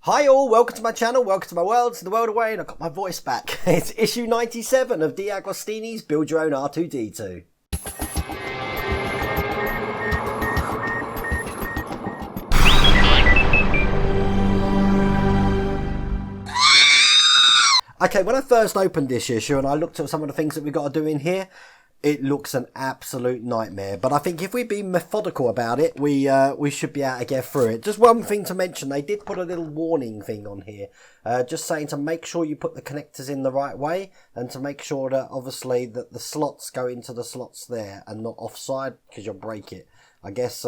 Hi all, welcome to my channel, welcome to my world, to the world away, and I've got my voice back. It's issue 97 of D'Agostini's Build Your Own R2-D2. Okay, when I first opened this issue and I looked at some of the things that we've got to do in here, it looks an absolute nightmare. But I think if we be methodical about it, we should be able to get through it. Just one thing to mention, they did put a little warning thing on here. Just saying to make sure you put the connectors in the right way and to make sure that obviously that the slots go into the slots there and not offside because you'll break it. I guess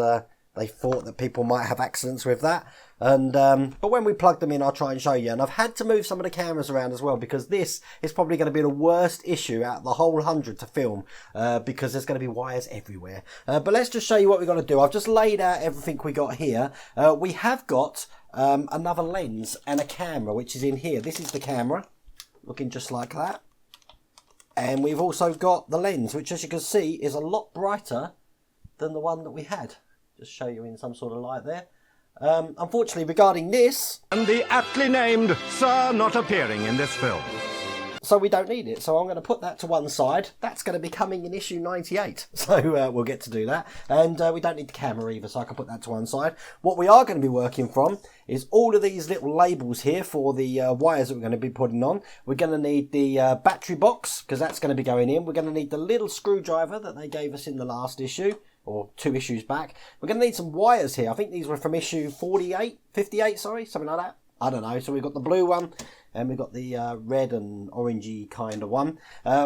they thought that people might have accidents with that. And but when we plug them in, I'll try and show you. And I've had to move some of the cameras around as well because this is probably going to be the worst issue out of the whole 100 to film because there's going to be wires everywhere. But let's just show you what we're going to do. I've just laid out everything we got here. We have got another lens and a camera, which is in here. This is the camera, looking just like that. And we've also got the lens, which as you can see is a lot brighter than the one that we had. Just show you in some sort of light there. Unfortunately, regarding this... And the aptly named Sir not appearing in this film. So we don't need it. So I'm going to put that to one side. That's going to be coming in issue 98. So we'll get to do that. And we don't need the camera either, so I can put that to one side. What we are going to be working from is all of these little labels here for the wires that we're going to be putting on. We're going to need the battery box, because that's going to be going in. We're going to need the little screwdriver that they gave us in the last issue. Or 2 issues back. We're going to need some wires here. I think these were from issue 58, sorry, something like that. I don't know. So we've got the blue one, and we've got the red and orangey kind of one.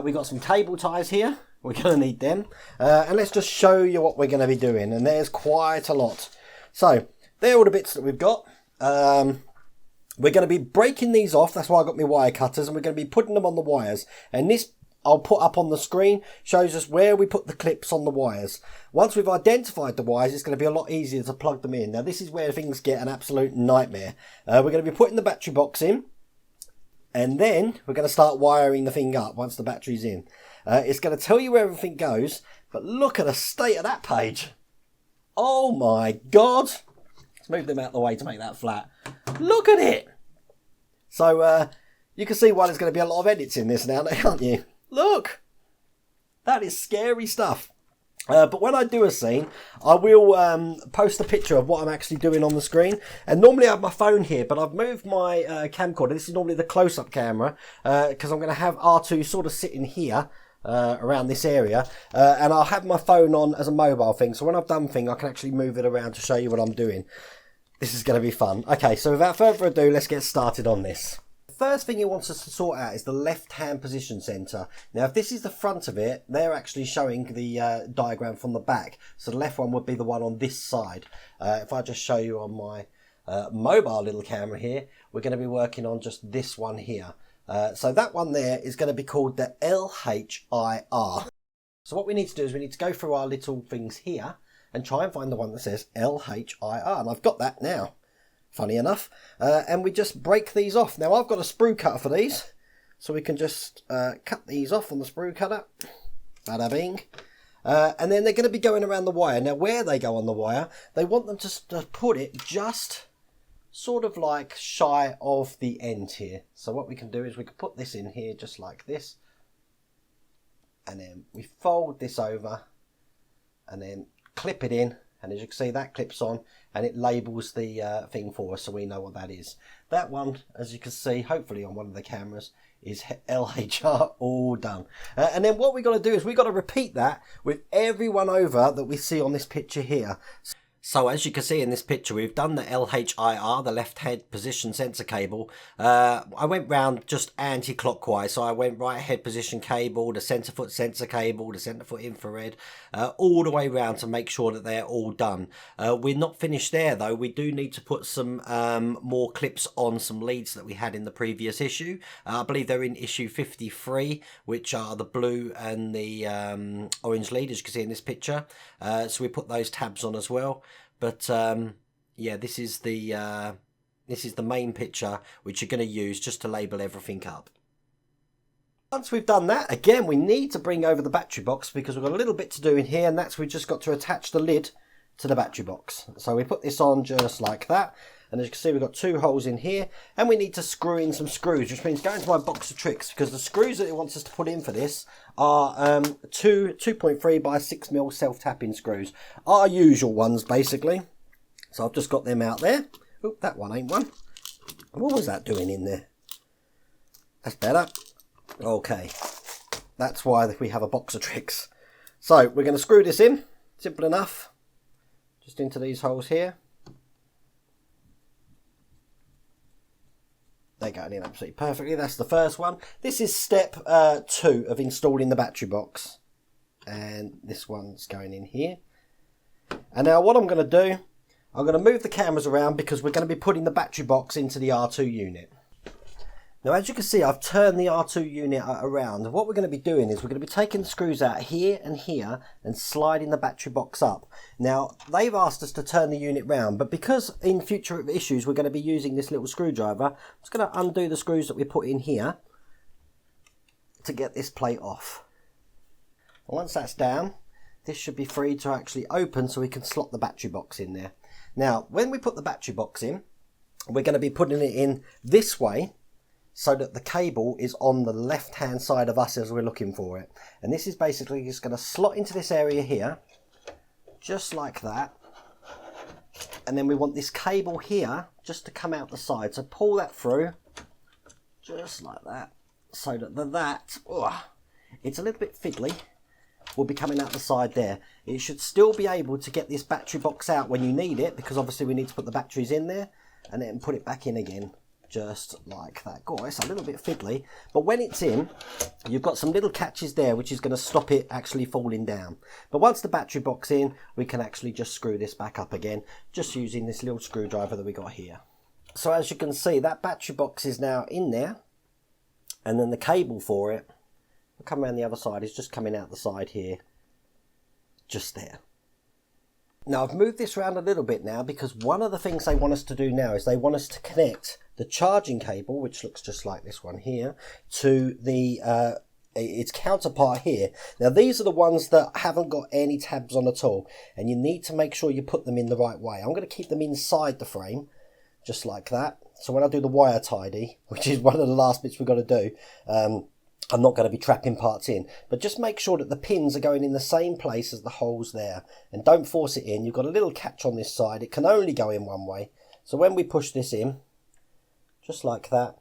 We've got some cable ties here. We're going to need them. And let's just show you what we're going to be doing. And there's quite a lot. So, they're all the bits that we've got. We're going to be breaking these off. That's why I got my wire cutters. And we're going to be putting them on the wires. And this I'll put up on the screen, shows us where we put the clips on the wires. Once we've identified the wires, it's going to be a lot easier to plug them in. Now this is where things get an absolute nightmare. We're going to be putting the battery box in, and then we're going to start wiring the thing up once the battery's in. It's going to tell you where everything goes, but look at the state of that page. Oh my God. Let's move them out of the way to make that flat. Look at it. So you can see why there's going to be a lot of edits in this now, can't you? Look, that is scary stuff. But when I do a scene, I will post a picture of what I'm actually doing on the screen. And normally I have my phone here, but I've moved my camcorder. This is normally the close-up camera because I'm going to have R2 sort of sitting here around this area. And I'll have my phone on as a mobile thing. So when I've done thing, I can actually move it around to show you what I'm doing. This is going to be fun. Okay, so without further ado, let's get started on this. First thing it wants us to sort out is the left hand position center. Now if this is the front of it, they're actually showing the diagram from the back, so the left one would be the one on this side. If I just show you on my mobile little camera here, we're going to be working on just this one here. So that one there is going to be called the LHIR. So what we need to do is we need to go through our little things here and try and find the one that says LHIR, and I've got that now. Funny enough, and we just break these off. Now I've got a sprue cutter for these, so we can just cut these off on the sprue cutter. Bada bing. And then they're going to be going around the wire. Now where they go on the wire, they want them to put it just sort of like shy of the end here. So what we can do is we can put this in here just like this, and then we fold this over and then clip it in. And as you can see, that clips on and it labels the thing for us so we know what that is. That one, as you can see, hopefully on one of the cameras, is LHR all done. And then what we've got to do is we've got to repeat that with every one over that we see on this picture here. So as you can see in this picture, we've done the LHIR, the left head position sensor cable. I went round just anti-clockwise, so I went right head position cable, the centre foot sensor cable, the centre foot infrared, all the way round to make sure that they're all done. We're not finished there though. We do need to put some more clips on some leads that we had in the previous issue. I believe they're in issue 53, which are the blue and the orange lead, as you can see in this picture. So we put those tabs on as well. But yeah, this is the main picture which you're going to use just to label everything up. Once we've done that, again we need to bring over the battery box because we've got a little bit to do in here, and that's we've just got to attach the lid to the battery box. So we put this on just like that. And as you can see, we've got 2 holes in here, and we need to screw in some screws, which means go into my box of tricks, because the screws that it wants us to put in for this are 2.3 by 6mm self-tapping screws. Our usual ones, basically. So I've just got them out there. Oop, that one ain't one. What was that doing in there? That's better. Okay. That's why we have a box of tricks. So we're going to screw this in. Simple enough. Just into these holes here. They're going in absolutely perfectly. That's the first one. This is step 2 of installing the battery box. And this one's going in here. And now what I'm going to do, I'm going to move the cameras around because we're going to be putting the battery box into the R2 unit. Now, as you can see, I've turned the R2 unit around. And what we're going to be doing is we're going to be taking the screws out here and here and sliding the battery box up. Now, they've asked us to turn the unit round, but because in future issues we're going to be using this little screwdriver, I'm just going to undo the screws that we put in here to get this plate off. And once that's down, this should be free to actually open so we can slot the battery box in there. Now, when we put the battery box in, we're going to be putting it in this way, so that the cable is on the left hand side of us as we're looking for it. And this is basically just going to slot into this area here, just like that. And then we want this cable here just to come out the side. So pull that through, just like that, so that it's a little bit fiddly, will be coming out the side there. It should still be able to get this battery box out when you need it, because obviously we need to put the batteries in there, and then put it back in again. Just like that. Oh, it's a little bit fiddly, but when it's in, you've got some little catches there which is going to stop it actually falling down. But once the battery box in, we can actually just screw this back up again, just using this little screwdriver that we got here. So as you can see, that battery box is now in there, and then the cable for it, I'll come around the other side, is just coming out the side here, just there. Now I've moved this around a little bit now because one of the things they want us to do now is they want us to connect the charging cable, which looks just like this one here, to the its counterpart here. Now these are the ones that haven't got any tabs on at all, and you need to make sure you put them in the right way. I'm going to keep them inside the frame, just like that. So when I do the wire tidy, which is one of the last bits we've got to do, I'm not going to be trapping parts in, but just make sure that the pins are going in the same place as the holes there, and don't force it in. You've got a little catch on this side. It can only go in one way. So when we push this in, just like that,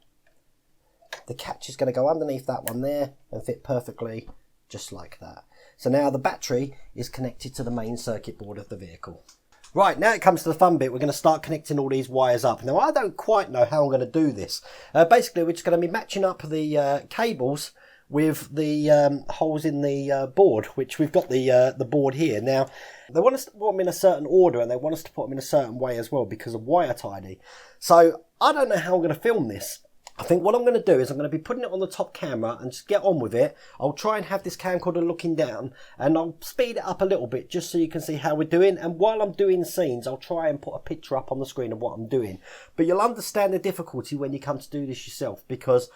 the catch is going to go underneath that one there and fit perfectly, just like that. So now the battery is connected to the main circuit board of the vehicle. Right, now it comes to the fun bit. We're going to start connecting all these wires up. Now, I don't quite know how I'm going to do this. Basically, we're just going to be matching up the cables with the holes in the board, which we've got the board here. Now, they want us to put them in a certain order, and they want us to put them in a certain way as well because of wire tidy. So, I don't know how I'm going to film this. I think what I'm going to do is I'm going to be putting it on the top camera and just get on with it. I'll try and have this camcorder looking down, and I'll speed it up a little bit just so you can see how we're doing. And while I'm doing scenes, I'll try and put a picture up on the screen of what I'm doing. But you'll understand the difficulty when you come to do this yourself, because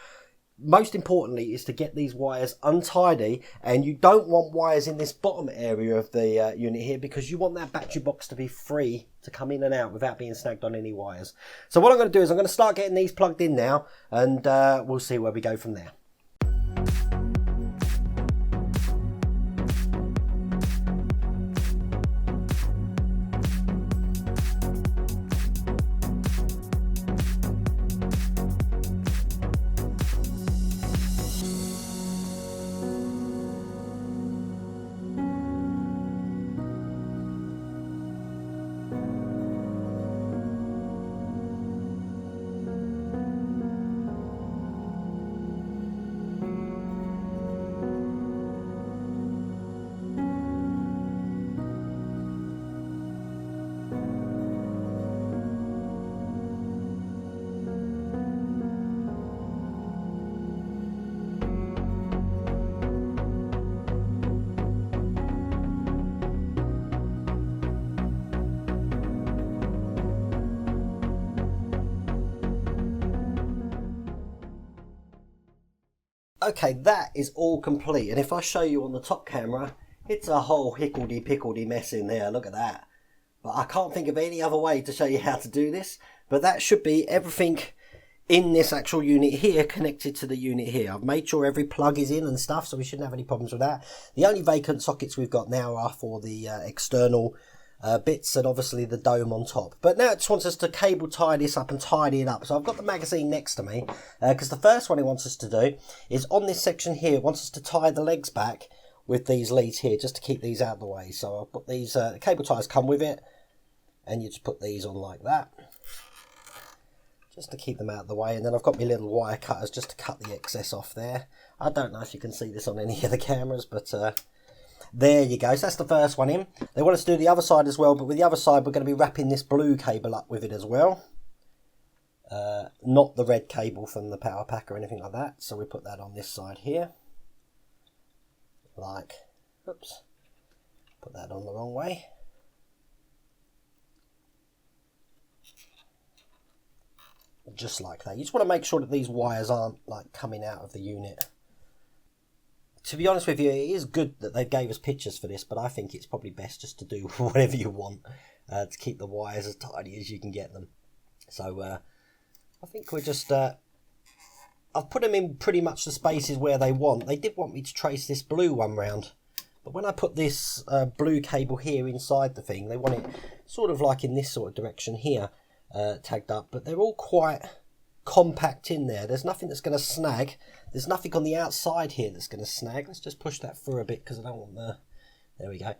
most importantly is to get these wires untidy, and you don't want wires in this bottom area of the unit here, because you want that battery box to be free to come in and out without being snagged on any wires. So what I'm going to do is I'm going to start getting these plugged in now, and we'll see where we go from there. Okay, that is all complete, and if I show you on the top camera, it's a whole hickledy-pickledy mess in there. Look at that. But I can't think of any other way to show you how to do this. but that should be everything in this actual unit here connected to the unit here. I've made sure every plug is in and stuff, so we shouldn't have any problems with that. The only vacant sockets we've got now are for the external bits and obviously the dome on top. But now it just wants us to cable tie this up and tidy it up. So I've got the magazine next to me, because the first one it wants us to do is on this section here. It wants us to tie the legs back with these leads here, just to keep these out of the way. So I'll put these, cable ties come with it, and you just put these on like that, just to keep them out of the way. And then I've got my little wire cutters just to cut the excess off there. I don't know if you can see this on any of the cameras, but there you go. So that's the first one in. They want us to do the other side as well, but with the other side we're going to be wrapping this blue cable up with it as well. Not the red cable from the power pack or anything like that. So we put that on this side here. Like, oops, put that on the wrong way. Just like that. You just want to make sure that these wires aren't like coming out of the unit. To be honest with you, it is good that they gave us pictures for this, but I think it's probably best just to do whatever you want to keep the wires as tidy as you can get them. So I think we're just... I've put them in pretty much the spaces where they want. They did want me to trace this blue one round, but when I put this blue cable here inside the thing, they want it sort of like in this sort of direction here, tagged up, but they're all quite compact in there. There's nothing that's going to snag. There's nothing on the outside here that's going to snag. Let's just push that through a bit because I don't want the... There we go.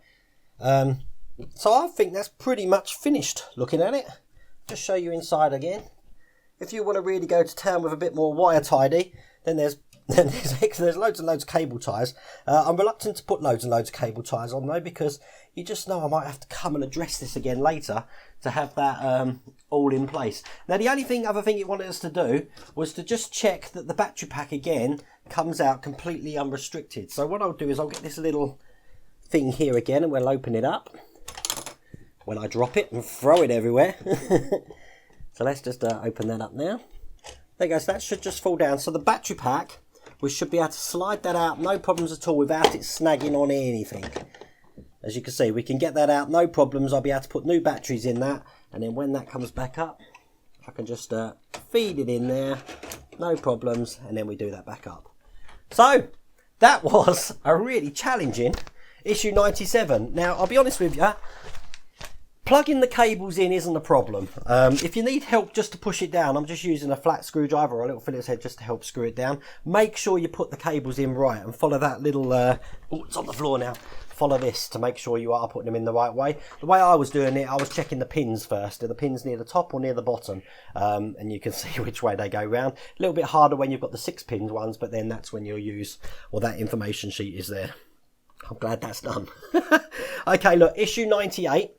So I think that's pretty much finished looking at it. Just show you inside again. If you want to really go to town with a bit more wire tidy, then there's loads and loads of cable ties. I'm reluctant to put loads and loads of cable ties on though, because you just know I might have to come and address this again later to have that all in place. Now the only other thing it wanted us to do was to just check that the battery pack again comes out completely unrestricted. So what I'll do is I'll get this little thing here again and we'll open it up when I drop it and throw it everywhere. So let's just open that up now. There you go, so that should just fall down. So the battery pack, we should be able to slide that out, no problems at all, without it snagging on anything. As you can see, we can get that out, no problems. I'll be able to put new batteries in that, and then when that comes back up, I can just feed it in there, no problems, and then we do that back up. So, that was a really challenging issue 97. Now, I'll be honest with you, plugging the cables in isn't a problem. If you need help just to push it down, I'm just using a flat screwdriver or a little Phillips head just to help screw it down. Make sure you put the cables in right and follow that little... oh, it's on the floor now. Follow this to make sure you are putting them in the right way. The way I was doing it, I was checking the pins first. Are the pins near the top or near the bottom? And you can see which way they go round. A little bit harder when you've got the 6-pin ones, but then that's when you'll use... Well, that information sheet is there. I'm glad that's done. Okay, look, issue 98.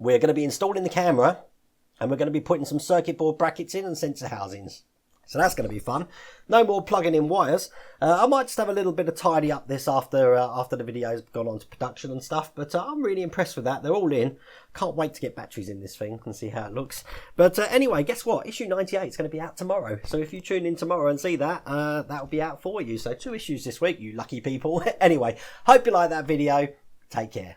We're going to be installing the camera and we're going to be putting some circuit board brackets in and sensor housings. So that's going to be fun. No more plugging in wires. I might just have a little bit of tidy up this after the video's gone on to production and stuff. But I'm really impressed with that. They're all in. Can't wait to get batteries in this thing and see how it looks. But anyway, guess what? Issue 98 is going to be out tomorrow. So if you tune in tomorrow and see that, that'll be out for you. So 2 issues this week, you lucky people. Anyway, hope you like that video. Take care.